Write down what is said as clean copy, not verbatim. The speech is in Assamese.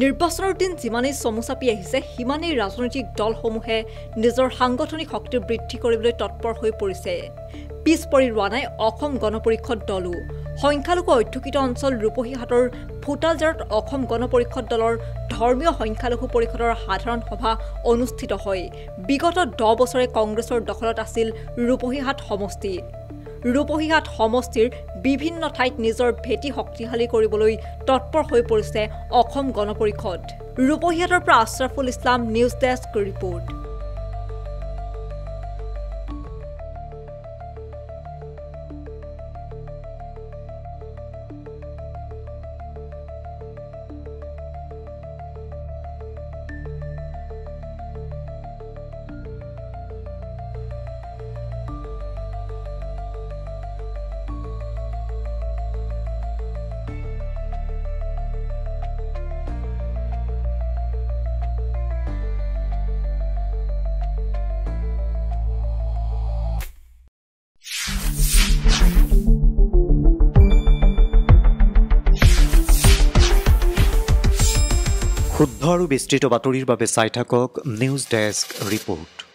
নিৰ্বাচনৰ দিন যিমানেই চমু চাপি আহিছে সিমানেই ৰাজনৈতিক দলসমূহে নিজৰ সাংগঠনিক শক্তি বৃদ্ধি কৰিবলৈ তৎপৰ হৈ পৰিছে। পিছ পৰি ৰোৱা নাই অসম গণ পৰিষদ দলো। সংখ্যালঘু অধ্যুষিত অঞ্চল ৰূপহীহাটৰ ফুটালজাৰত অসম গণ পৰিষদ দলৰ ধৰ্মীয় সংখ্যালঘু পৰিষদৰ সাধাৰণ সভা অনুষ্ঠিত হয়। বিগত 10 বছৰে কংগ্ৰেছৰ দখলত আছিল ৰূপহীহাট সমষ্টি। ৰূপহীহাট সমষ্টিৰ বিভিন্ন ঠাইত নিজৰ ভেটি শক্তিশালী কৰিবলৈ তৎপৰ হৈ পৰিছে অসম গণ পৰিষদ। ৰূপহীহাটৰ পৰা Ashraful Islam, news desk report. শুদ্ধ আৰু বিস্তৃত বাতৰিৰ বাবে চাই থাকক নিউজ ডেস্ক ৰিপৰ্ট।